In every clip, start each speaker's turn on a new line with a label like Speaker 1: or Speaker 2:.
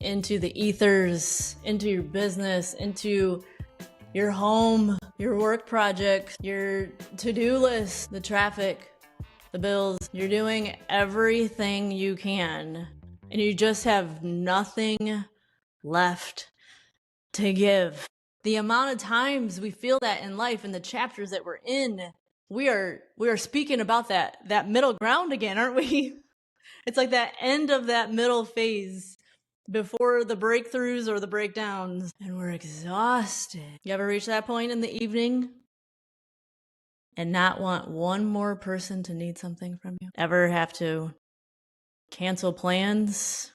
Speaker 1: into the ethers, into your business, into your home, your work project, your to-do list, the traffic, the bills. You're doing everything you can, and you just have nothing left to give. The amount of times we feel that in life, in the chapters that we're in, we are speaking about that middle ground again, aren't we? It's like that end of that middle phase before the breakthroughs or the breakdowns, and we're exhausted. You ever reach that point in the evening and not want one more person to need something from you? Ever have to cancel plans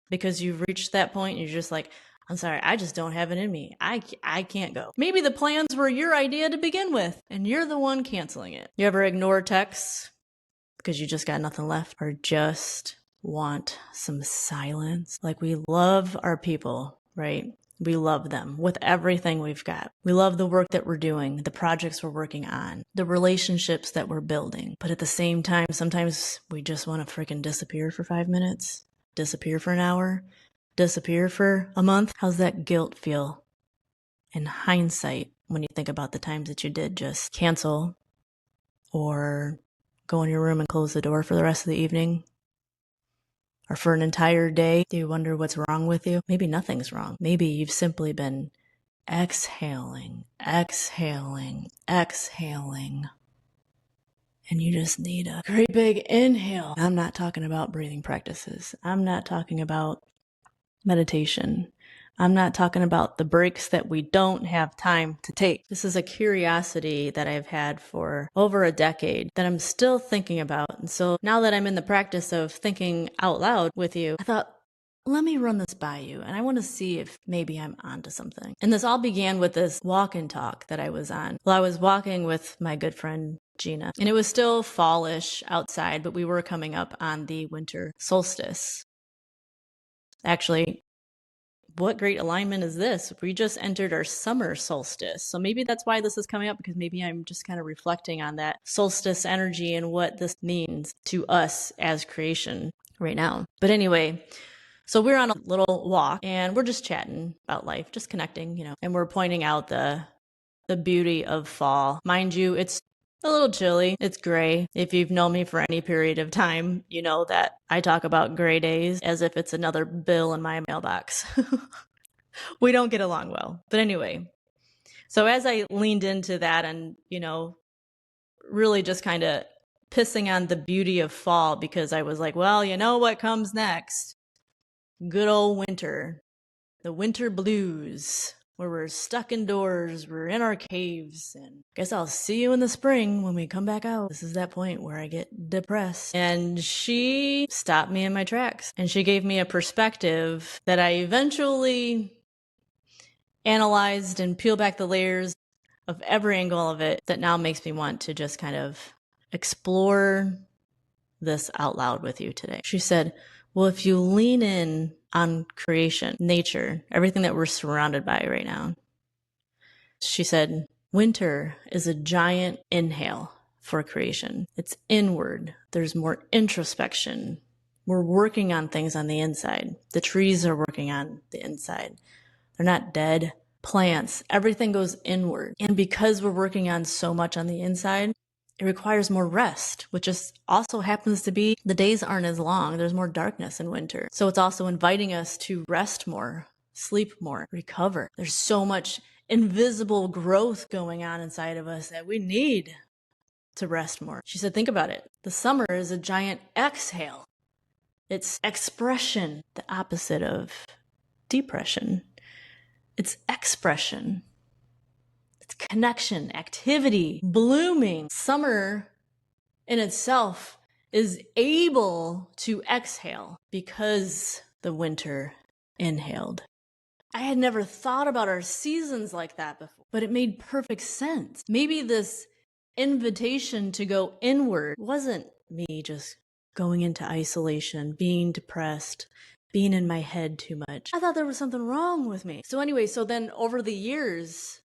Speaker 1: because you've reached that point and you're just like, I'm sorry, I just don't have it in me. I can't go. Maybe the plans were your idea to begin with, and you're the one canceling it. You ever ignore texts because you just got nothing left, or just want some silence? Like, we love our people, right? We love them with everything we've got. We love the work that we're doing, the projects we're working on, the relationships that we're building. But at the same time, sometimes we just want to freaking disappear for 5 minutes, disappear for an hour, disappear for a month. How's that guilt feel in hindsight when you think about the times that you did just cancel or go in your room and close the door for the rest of the evening? Or for an entire day? Do you wonder what's wrong with you? Maybe nothing's wrong. Maybe you've simply been exhaling, exhaling, exhaling. And you just need a great big inhale. I'm not talking about breathing practices. I'm not talking about meditation. I'm not talking about the breaks that we don't have time to take. This is a curiosity that I've had for over a decade that I'm still thinking about. And so now that I'm in the practice of thinking out loud with you, I thought, let me run this by you. And I want to see if maybe I'm onto something. And this all began with this walk and talk that I was on. Well, I was walking with my good friend Gina, and it was still fallish outside, but we were coming up on the winter solstice. Actually, what great alignment is this? We just entered our summer solstice. So maybe that's why this is coming up, because maybe I'm just kind of reflecting on that solstice energy and what this means to us as creation right now. But anyway, so we're on a little walk and we're just chatting about life, just connecting, and we're pointing out the beauty of fall. Mind you, it's a little chilly. It's gray. If you've known me for any period of time, you know that I talk about gray days as if it's another bill in my mailbox. We don't get along well. But anyway, so as I leaned into that and, really just kind of pissing on the beauty of fall, because I was like, well, you know what comes next? Good old winter. The winter blues, where we're stuck indoors, we're in our caves, and guess I'll see you in the spring when we come back out. This is that point where I get depressed. And she stopped me in my tracks, and she gave me a perspective that I eventually analyzed and peeled back the layers of every angle of it, that now makes me want to just kind of explore this out loud with you today. She said, well, if you lean in on creation, nature, everything that we're surrounded by right now, she said, winter is a giant inhale for creation. It's inward. There's more introspection. We're working on things on the inside. The trees are working on the inside. They're not dead. Plants, everything goes inward. And because we're working on so much on the inside, it requires more rest, which just also happens to be the days aren't as long. There's more darkness in winter. So it's also inviting us to rest more, sleep more, recover. There's so much invisible growth going on inside of us that we need to rest more. She said, think about it. The summer is a giant exhale. It's expression, the opposite of depression. It's expression. It's connection, activity, blooming. Summer in itself is able to exhale because the winter inhaled. I had never thought about our seasons like that before, but it made perfect sense. Maybe this invitation to go inward wasn't me just going into isolation, being depressed, being in my head too much. I thought there was something wrong with me. So anyway, so then over the years,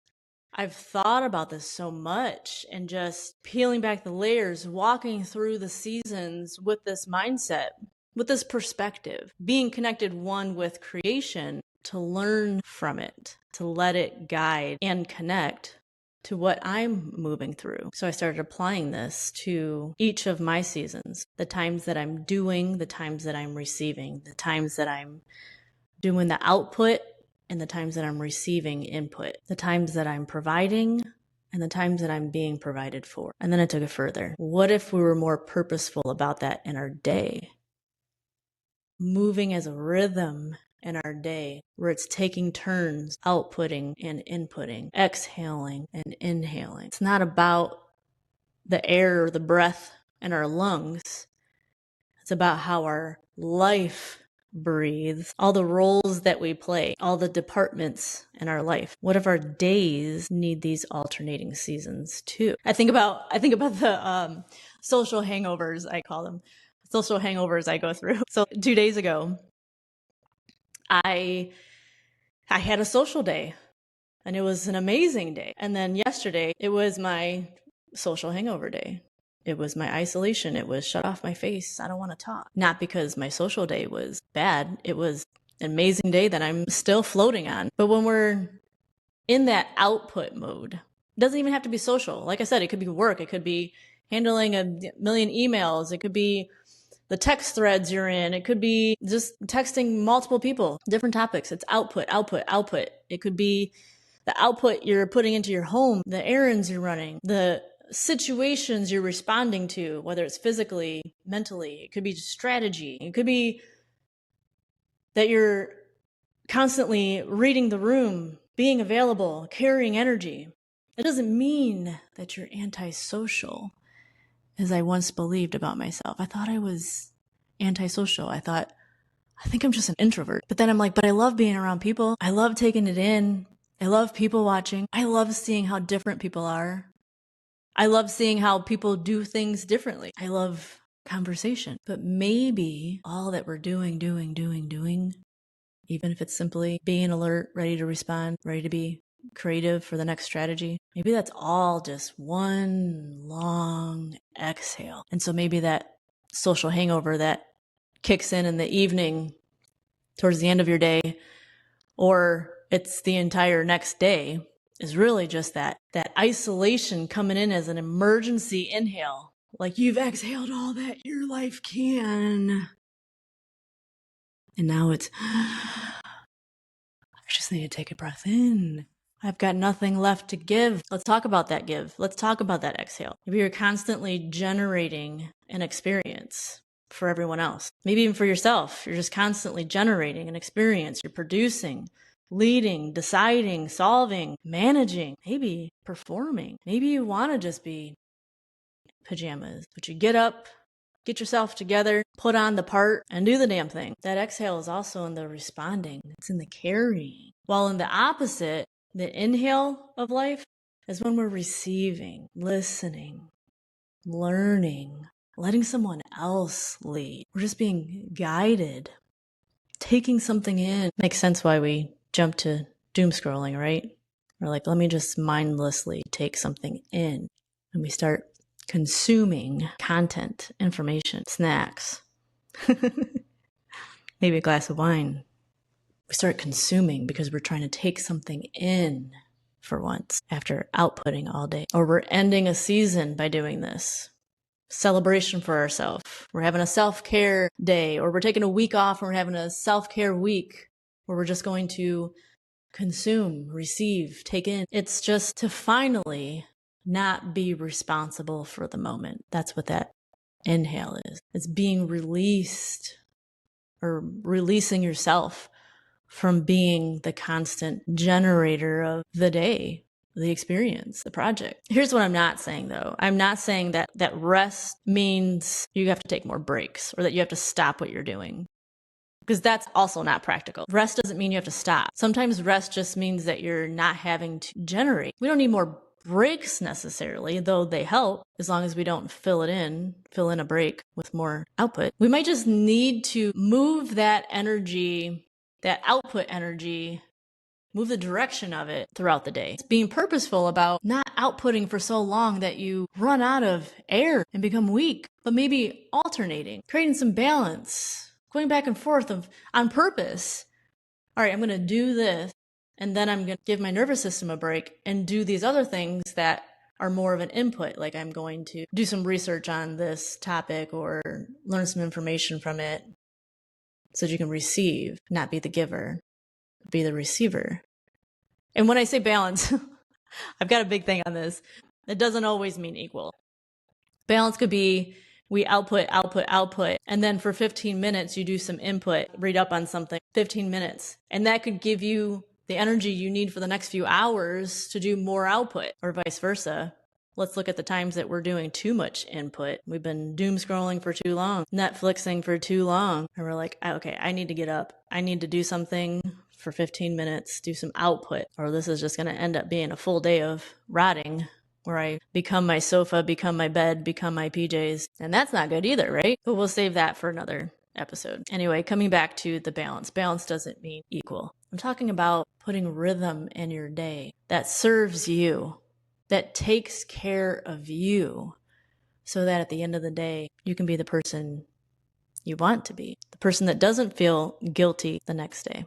Speaker 1: I've thought about this so much, and just peeling back the layers, walking through the seasons with this mindset with this perspective, being connected one with creation, to learn from it, to let it guide and connect to what I'm moving through. So I started applying this to each of my seasons, the times that I'm doing, the times that I'm receiving, the times that I'm doing the output, and the times that I'm receiving input, the times that I'm providing, and the times that I'm being provided for. And then I took it further. What if we were more purposeful about that in our day? Moving as a rhythm in our day, where it's taking turns, outputting and inputting, exhaling and inhaling. It's not about the air or the breath in our lungs. It's about how our life breathes, all the roles that we play, all the departments in our life. What if our days need these alternating seasons too? I think about the social hangovers, I call them. Social hangovers I go through. So 2 days ago, I had a social day, and it was an amazing day. And then yesterday, it was my social hangover day. It was my isolation. It was shut off my face. I don't want to talk. Not because my social day was bad. It was an amazing day that I'm still floating on. But when we're in that output mode, it doesn't even have to be social. Like I said, it could be work. It could be handling a million emails. It could be the text threads you're in. It could be just texting multiple people, different topics. It's output, output, output. It could be the output you're putting into your home, the errands you're running, the situations you're responding to, whether it's physically, mentally. It could be strategy. It could be that you're constantly reading the room, being available, carrying energy. It doesn't mean that you're antisocial, as I once believed about myself. I thought I was antisocial. I think I'm just an introvert. But then I'm like, but I love being around people. I love taking it in. I love people watching. I love seeing how different people are. I love seeing how people do things differently. I love conversation. But maybe all that we're doing, even if it's simply being alert, ready to respond, ready to be creative for the next strategy, maybe that's all just one long exhale. And so maybe that social hangover that kicks in the evening towards the end of your day, or it's the entire next day, is really just that isolation coming in as an emergency inhale. Like, you've exhaled all that your life can. And now it's, I just need to take a breath in. I've got nothing left to give. Let's talk about that give. Let's talk about that exhale. Maybe you're constantly generating an experience for everyone else. Maybe even for yourself. You're just constantly generating an experience. You're producing, leading, deciding, solving, managing, maybe performing. Maybe you want to just be pajamas, but you get up, get yourself together, put on the part, and do the damn thing. That exhale is also in the responding. It's in the carrying. While in the opposite, the inhale of life is when we're receiving, listening, learning, letting someone else lead. We're just being guided, taking something in. Makes sense why we jump to doom scrolling, right? We're like, let me just mindlessly take something in. And we start consuming content, information, snacks, maybe a glass of wine. We start consuming because we're trying to take something in for once after outputting all day. Or we're ending a season by doing this. Celebration for ourselves. We're having a self-care day, or we're taking a week off and we're having a self-care week where we're just going to consume, receive, take in. It's just to finally not be responsible for the moment. That's what that inhale is. It's being released, or releasing yourself from being the constant generator of the day, the experience, the project. Here's what I'm not saying though. I'm not saying that rest means you have to take more breaks or that you have to stop what you're doing, because that's also not practical. Rest doesn't mean you have to stop. Sometimes rest just means that you're not having to generate. We don't need more breaks necessarily, though they help as long as we don't fill in a break with more output. We might just need to move that energy, that output energy, move the direction of it throughout the day. It's being purposeful about not outputting for so long that you run out of air and become weak, but maybe alternating, creating some balance, going back and forth on purpose. All right, I'm going to do this, and then I'm going to give my nervous system a break and do these other things that are more of an input. Like I'm going to do some research on this topic or learn some information from it so that you can receive, not be the giver, be the receiver. And when I say balance, I've got a big thing on this. It doesn't always mean equal. Balance could be we output, and then for 15 minutes, you do some input, read up on something, 15 minutes. And that could give you the energy you need for the next few hours to do more output, or vice versa. Let's look at the times that we're doing too much input. We've been doom scrolling for too long, Netflixing for too long. And we're like, okay, I need to get up. I need to do something for 15 minutes, do some output, or this is just going to end up being a full day of rotting where I become my sofa, become my bed, become my PJs. And that's not good either, right? But we'll save that for another episode. Anyway, coming back to the balance. Balance doesn't mean equal. I'm talking about putting rhythm in your day that serves you, that takes care of you, so that at the end of the day, you can be the person you want to be, the person that doesn't feel guilty the next day,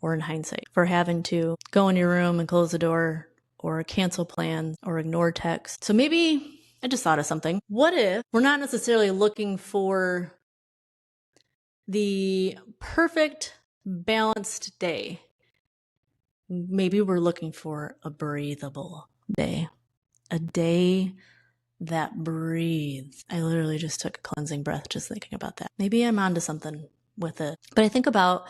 Speaker 1: or in hindsight, for having to go in your room and close the door, or cancel plans, or ignore text. So maybe I just thought of something. What if we're not necessarily looking for the perfect balanced day? Maybe we're looking for a breathable day, a day that breathes. I literally just took a cleansing breath just thinking about that. Maybe I'm onto something with it. But I think about,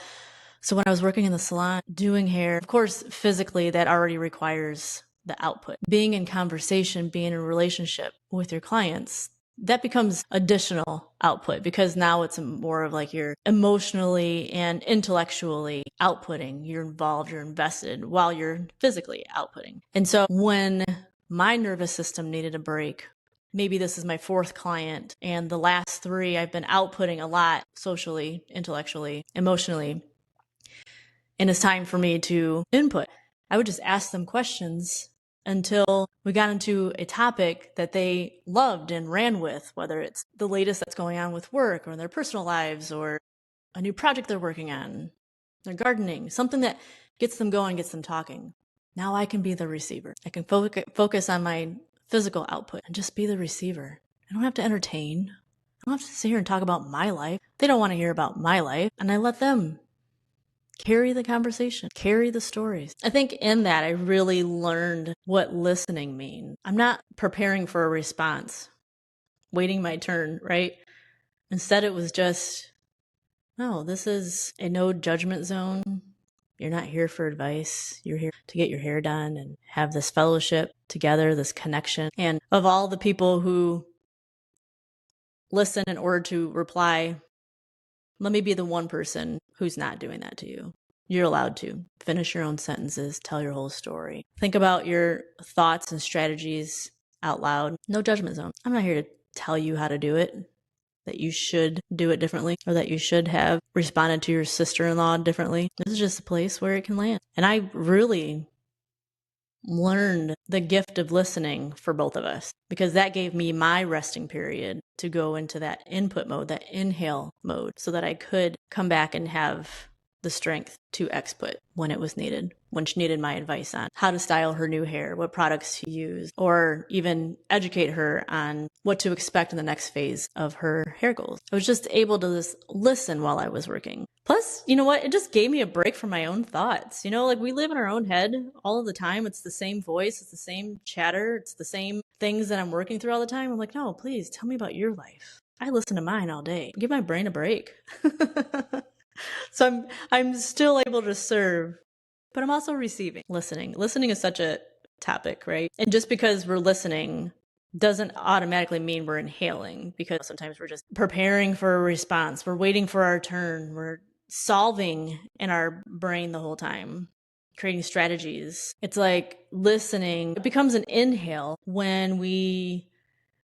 Speaker 1: so when I was working in the salon, doing hair, of course, physically that already requires the output. Being in conversation, being in a relationship with your clients, that becomes additional output, because now it's more of like you're emotionally and intellectually outputting. You're involved, you're invested while you're physically outputting. And so when my nervous system needed a break, maybe this is my fourth client, and the last three I've been outputting a lot socially, intellectually, emotionally, and it's time for me to input. I would just ask them questions until we got into a topic that they loved and ran with, whether it's the latest that's going on with work or in their personal lives, or a new project they're working on, their gardening, something that gets them going, gets them talking. Now I can be the receiver. I can focus on my physical output and just be the receiver. I don't have to entertain. I don't have to sit here and talk about my life. They don't want to hear about my life, and I let them carry the conversation, carry the stories. I think in that I really learned what listening means. I'm not preparing for a response, waiting my turn, right? Instead, it was just, no, this is a no judgment zone. You're not here for advice. You're here to get your hair done and have this fellowship together, this connection. And of all the people who listen in order to reply, let me be the one person who's not doing that to you. You're allowed to finish your own sentences, tell your whole story. Think about your thoughts and strategies out loud. No judgment zone. I'm not here to tell you how to do it, that you should do it differently, or that you should have responded to your sister-in-law differently. This is just a place where it can land. And I really learned the gift of listening for both of us, because that gave me my resting period to go into that input mode, that inhale mode, so that I could come back and have the strength to exput when it was needed, when she needed my advice on how to style her new hair, what products to use, or even educate her on what to expect in the next phase of her hair goals. I was just able to just listen while I was working. Plus, you know what? It just gave me a break from my own thoughts. You know, like we live in our own head all of the time. It's the same voice. It's the same chatter. It's the same things that I'm working through all the time. I'm like, no, please tell me about your life. I listen to mine all day. Give my brain a break. So I'm still able to serve, but I'm also receiving. Listening is such a topic, right? And just because we're listening doesn't automatically mean we're inhaling, because sometimes we're just preparing for a response. We're waiting for our turn. We're solving in our brain the whole time, creating strategies. It's like listening, it becomes an inhale when we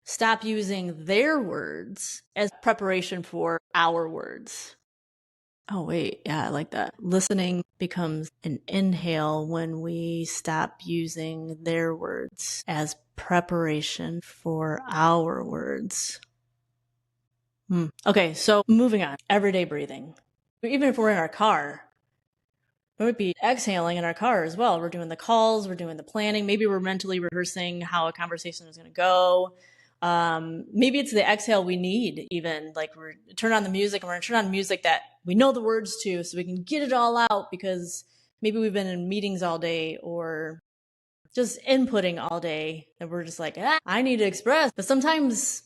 Speaker 1: stop using their words as preparation for our words. Oh, wait. Yeah, I like that. Listening becomes an inhale when we stop using their words as preparation for our words. Okay, so moving on. Everyday breathing. Even if we're in our car, we might be exhaling in our car as well. We're doing the calls, we're doing the planning. Maybe we're mentally rehearsing how a conversation is going to go. Maybe it's the exhale we need, even like we're turn on the music and we're going to turn on music that we know the words to so we can get it all out, because maybe we've been in meetings all day or just inputting all day and we're just like, I need to express. But sometimes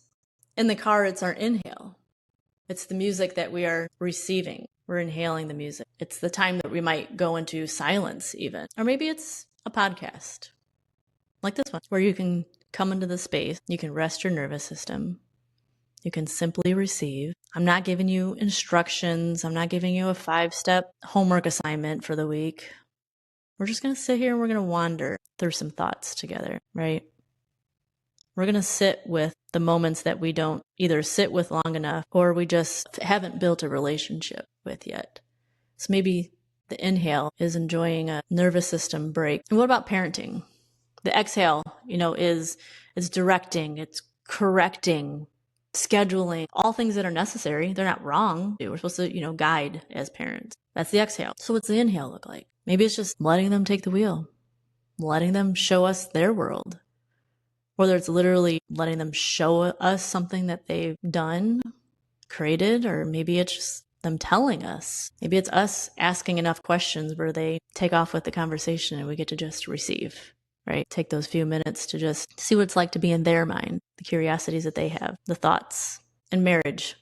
Speaker 1: in the car, it's our inhale. It's the music that we are receiving. We're inhaling the music. It's the time that we might go into silence even. Or maybe it's a podcast like this one, where you can come into the space. You can rest your nervous system. You can simply receive. I'm not giving you instructions. I'm not giving you a 5-step homework assignment for the week. We're just going to sit here and we're going to wander through some thoughts together, right? We're going to sit with the moments that we don't either sit with long enough or we just haven't built a relationship with yet. So maybe the inhale is enjoying a nervous system break. And what about parenting? The exhale, is directing, it's correcting, scheduling, all things that are necessary. They're not wrong. We're supposed to, guide as parents. That's the exhale. So what's the inhale look like? Maybe it's just letting them take the wheel, letting them show us their world. Whether it's literally letting them show us something that they've done, created, or maybe it's just them telling us. Maybe it's us asking enough questions where they take off with the conversation and we get to just receive, right? Take those few minutes to just see what it's like to be in their mind, the curiosities that they have, the thoughts. And marriage,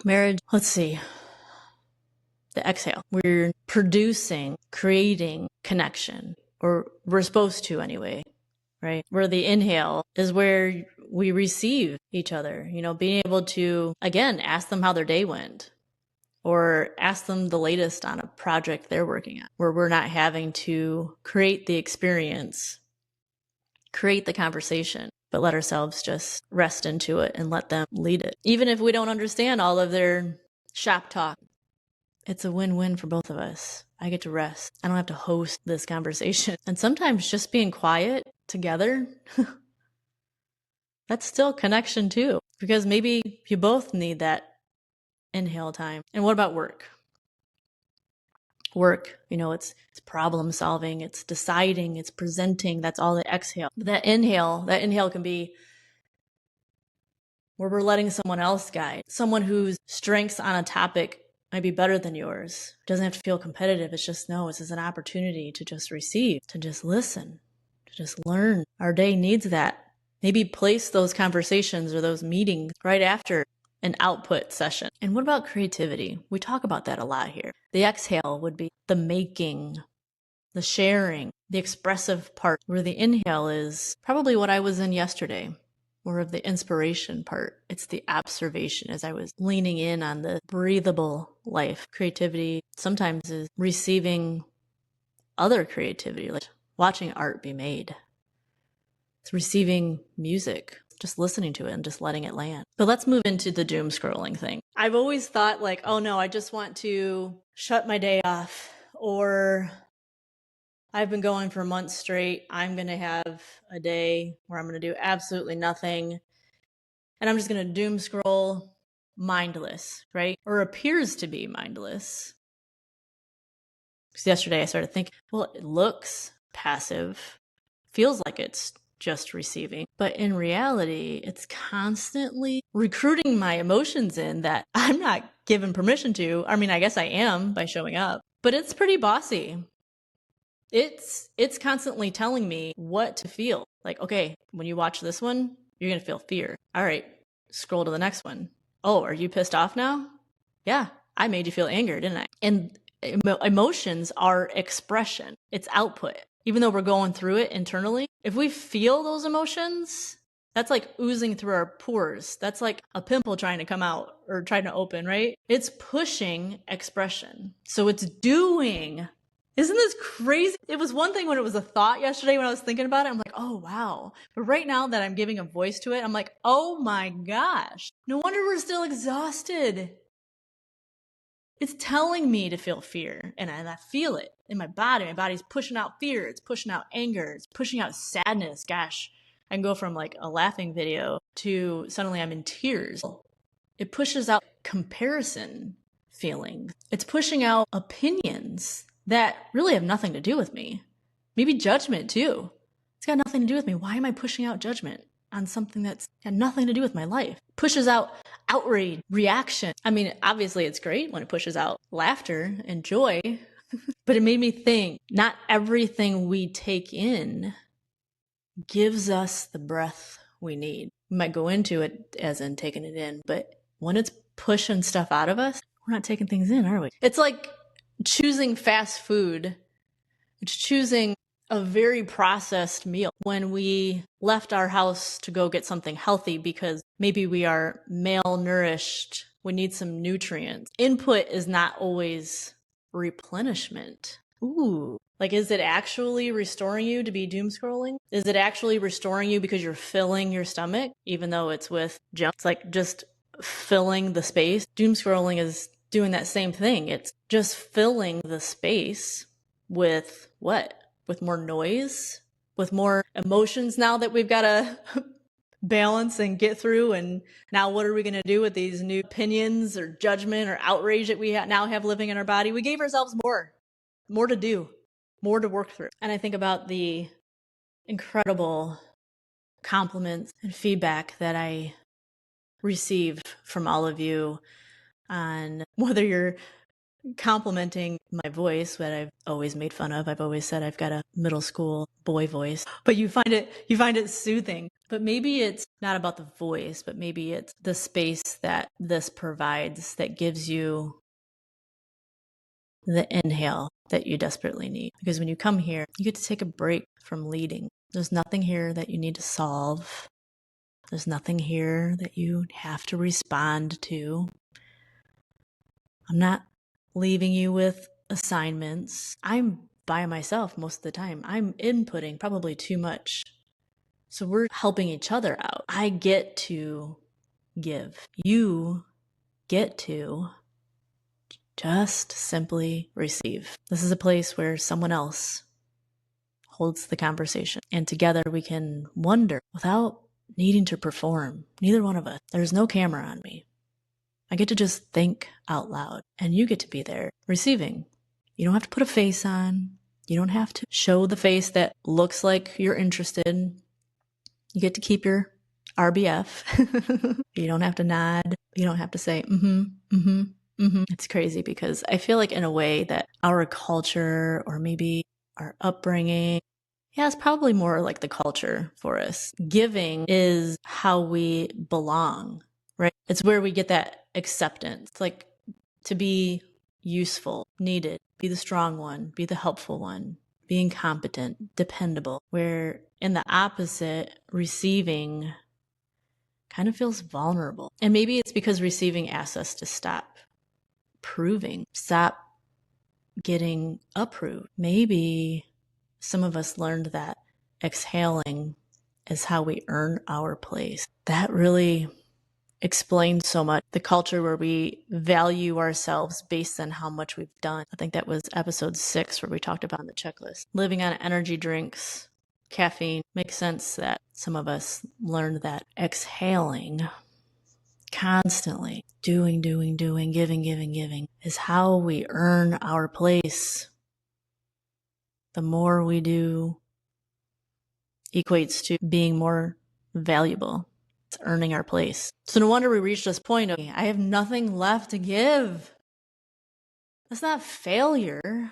Speaker 1: let's see. The exhale. We're producing, creating connection, or we're supposed to anyway. Right? Where the inhale is where we receive each other, being able to, again, ask them how their day went or ask them the latest on a project they're working on, where we're not having to create the experience, create the conversation, but let ourselves just rest into it and let them lead it. Even if we don't understand all of their shop talk, it's a win-win for both of us. I get to rest. I don't have to host this conversation. And sometimes just being quiet together, that's still connection too, because maybe you both need that inhale time. And what about work? Work, it's problem solving, it's deciding, it's presenting. That's all the exhale. That inhale can be where we're letting someone else guide, someone whose strengths on a topic might be better than yours. It doesn't have to feel competitive. It's just, no, this is an opportunity to just receive, to just listen, to just learn. Our day needs that. Maybe place those conversations or those meetings right after an output session. And what about creativity? We talk about that a lot here. The exhale would be the making, the sharing, the expressive part, where the inhale is probably what I was in yesterday. More of the inspiration part. It's the observation as I was leaning in on the breathable life. Creativity sometimes is receiving other creativity, like watching art be made. It's receiving music, just listening to it and just letting it land. But let's move into the doom scrolling thing. I've always thought like, oh no, I just want to shut my day off, or I've been going for months straight. I'm going to have a day where I'm going to do absolutely nothing. And I'm just going to doom scroll mindless, right? Or appears to be mindless. Because yesterday I started thinking, well, it looks passive, feels like it's just receiving. But in reality, it's constantly recruiting my emotions in that I'm not given permission to. I mean, I guess I am by showing up, but it's pretty bossy. It's constantly telling me what to feel. Like, okay, when you watch this one, you're going to feel fear. All right, scroll to the next one. Oh, are you pissed off now? Yeah, I made you feel anger, didn't I? And emotions are expression. It's output. Even though we're going through it internally, if we feel those emotions, that's like oozing through our pores. That's like a pimple trying to come out or trying to open, right? It's pushing expression. So it's doing. Isn't this crazy? It was one thing when it was a thought yesterday when I was thinking about it. I'm like, oh, wow. But right now that I'm giving a voice to it, I'm like, oh my gosh. No wonder we're still exhausted. It's telling me to feel fear, and I feel it in my body. My body's pushing out fear. It's pushing out anger. It's pushing out sadness. Gosh, I can go from like a laughing video to suddenly I'm in tears. It pushes out comparison feelings. It's pushing out opinions that really have nothing to do with me. Maybe judgment too. It's got nothing to do with me. Why am I pushing out judgment on something that's got nothing to do with my life? Pushes out outrage, reaction. I mean, obviously it's great when it pushes out laughter and joy, but it made me think not everything we take in gives us the breath we need. We might go into it as in taking it in, but when it's pushing stuff out of us, we're not taking things in, are we? It's like choosing fast food. It's choosing a very processed meal when we left our house to go get something healthy because maybe we are malnourished. We need some nutrients. Input is not always replenishment. Ooh. Like, is it actually restoring you to be doom scrolling? Is it actually restoring you because you're filling your stomach, even though it's with junk? It's like just filling the space. Doom scrolling is doing that same thing. It's just filling the space with what? With more noise, with more emotions now that we've got to balance and get through. And now what are we going to do with these new opinions or judgment or outrage that we now have living in our body? We gave ourselves more to do, more to work through. And I think about the incredible compliments and feedback that I receive from all of you on whether you're complimenting my voice, that I've always made fun of. I've always said I've got a middle school boy voice, but you find it soothing. But maybe it's not about the voice, but maybe it's the space that this provides that gives you the inhale that you desperately need. Because when you come here, you get to take a break from leading. There's nothing here that you need to solve. There's nothing here that you have to respond to. I'm not leaving you with assignments. I'm by myself most of the time. I'm inputting probably too much. So we're helping each other out. I get to give. You get to just simply receive. This is a place where someone else holds the conversation. And together we can wonder without needing to perform. Neither one of us. There's no camera on me. I get to just think out loud, and you get to be there receiving. You don't have to put a face on. You don't have to show the face that looks like you're interested. You get to keep your RBF. You don't have to nod. You don't have to say, It's crazy because I feel like in a way that our culture or maybe our upbringing, it's probably more like the culture for us. Giving is how we belong, right? It's where we get that acceptance. It's like to be useful, needed, be the strong one, be the helpful one, being competent, dependable. Where in the opposite, receiving kind of feels vulnerable. And maybe it's because receiving asks us to stop proving, stop getting approved. Maybe some of us learned that exhaling is how we earn our place. That really explains so much. The culture where we value ourselves based on how much we've done. I think that was episode 6 where we talked about the checklist. Living on energy drinks, caffeine. Makes sense that some of us learned that exhaling, constantly doing, giving is how we earn our place. The more we do equates to being more valuable. It's earning our place. So no wonder we reached this point of, I have nothing left to give. That's not failure.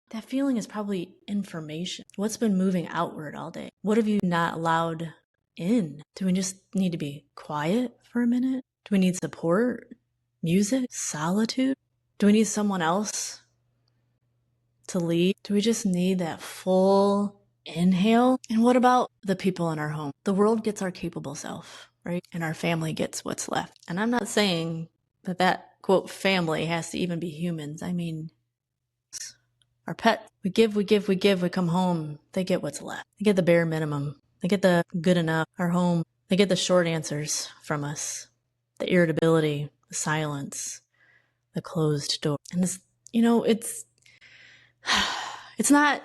Speaker 1: That feeling is probably information. What's been moving outward all day? What have you not allowed in? Do we just need to be quiet for a minute? Do we need support? Music? Solitude? Do we need someone else to lead? Do we just need that full inhale? And what about the people in our home? The world gets our capable self, right? And our family gets what's left. And I'm not saying that quote family has to even be humans. I mean, our pet, we give, we come home, they get what's left. They get the bare minimum. They get the good enough. Our home, they get the short answers from us, the irritability, the silence, the closed door. And this, it's not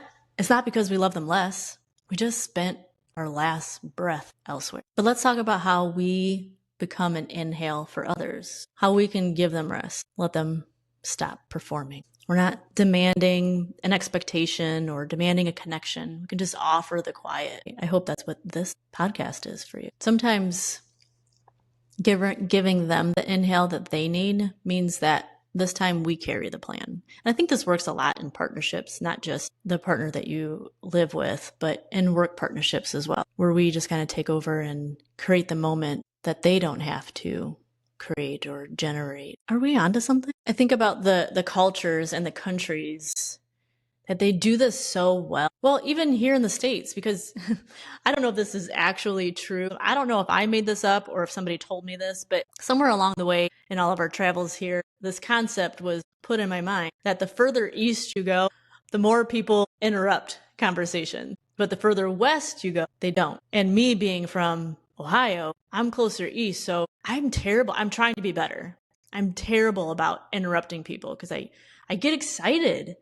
Speaker 1: because we love them less. We just spent our last breath elsewhere. But let's talk about how we become an inhale for others, how we can give them rest, let them stop performing. We're not demanding an expectation or demanding a connection. We can just offer the quiet. I hope that's what this podcast is for you. Sometimes giving them the inhale that they need means that this time we carry the plan. And I think this works a lot in partnerships, not just the partner that you live with, but in work partnerships as well, where we just kind of take over and create the moment that they don't have to create or generate. Are we onto something? I think about the cultures and the countries that they do this so well. Well, even here in the States, because I don't know if this is actually true. I don't know if I made this up or if somebody told me this, but somewhere along the way in all of our travels here, this concept was put in my mind that the further east you go, the more people interrupt conversation. But the further west you go, they don't. And me being from Ohio, I'm closer east, so I'm terrible. I'm trying to be better. I'm terrible about interrupting people because I get excited.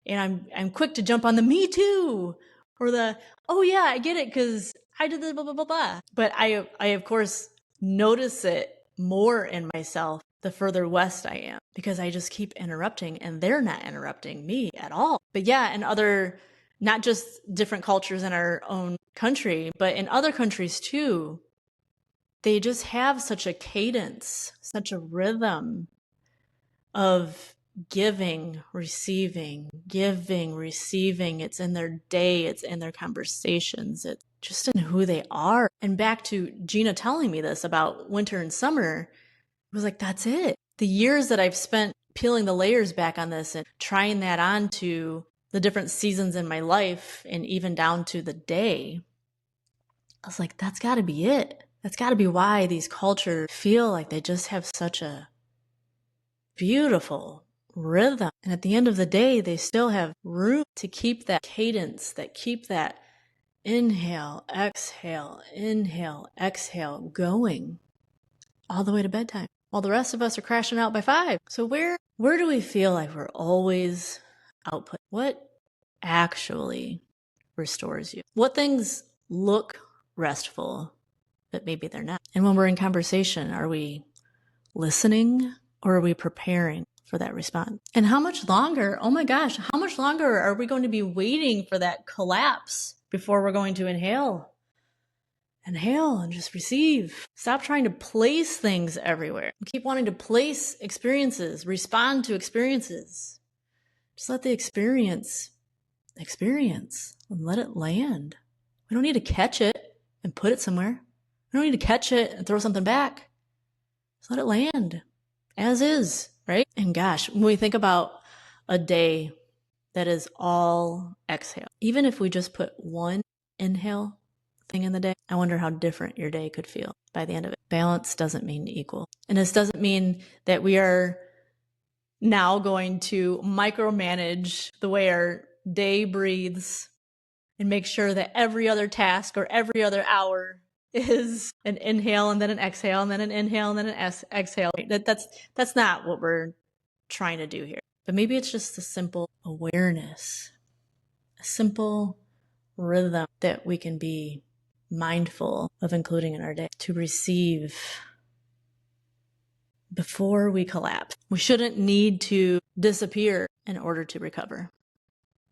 Speaker 1: And I'm quick to jump on the me too, or the, oh yeah, I get it because I did the blah, blah, blah, blah. But I of course notice it more in myself the further west I am because I just keep interrupting and they're not interrupting me at all. But yeah, in other, not just different cultures in our own country, but in other countries too, they just have such a cadence, such a rhythm of giving, receiving. It's in their day. It's in their conversations. It's just in who they are. And back to Gina telling me this about winter and summer, it was like, that's it. The years that I've spent peeling the layers back on this and trying that on to the different seasons in my life and even down to the day, I was like, that's got to be it. That's got to be why these cultures feel like they just have such a beautiful rhythm. And at the end of the day, they still have room to keep that cadence, that keep that inhale, exhale going all the way to bedtime, while the rest of us are crashing out by 5. So where do we feel like we're always output? What actually restores you? What things look restful, but maybe they're not? And when we're in conversation, are we listening or are we preparing for that response? And how much longer, oh my gosh, how much longer are we going to be waiting for that collapse before we're going to inhale and just receive? Stop trying to place things everywhere. We keep wanting to place experiences, respond to experiences. Just let the experience and let it land. We don't need to catch it and put it somewhere. We don't need to catch it and throw something back. Just let it land as is, right? And gosh, when we think about a day that is all exhale, even if we just put one inhale thing in the day, I wonder how different your day could feel by the end of it. Balance doesn't mean equal. And this doesn't mean that we are now going to micromanage the way our day breathes and make sure that every other task or every other hour is an inhale and then an exhale and then an inhale and then an exhale. That's not what we're trying to do here. But maybe it's just a simple awareness, a simple rhythm that we can be mindful of including in our day to receive before we collapse. We shouldn't need to disappear in order to recover.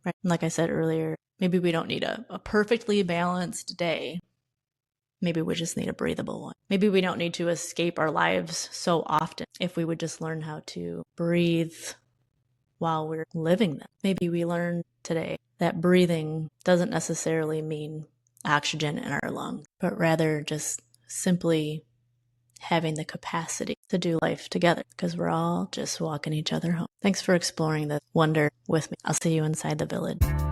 Speaker 1: Right? And like I said earlier, maybe we don't need a perfectly balanced day. Maybe we just need a breathable one. Maybe we don't need to escape our lives so often if we would just learn how to breathe while we're living them. Maybe we learn today that breathing doesn't necessarily mean oxygen in our lungs, but rather just simply having the capacity to do life together because we're all just walking each other home. Thanks for exploring this wonder with me. I'll see you inside the village.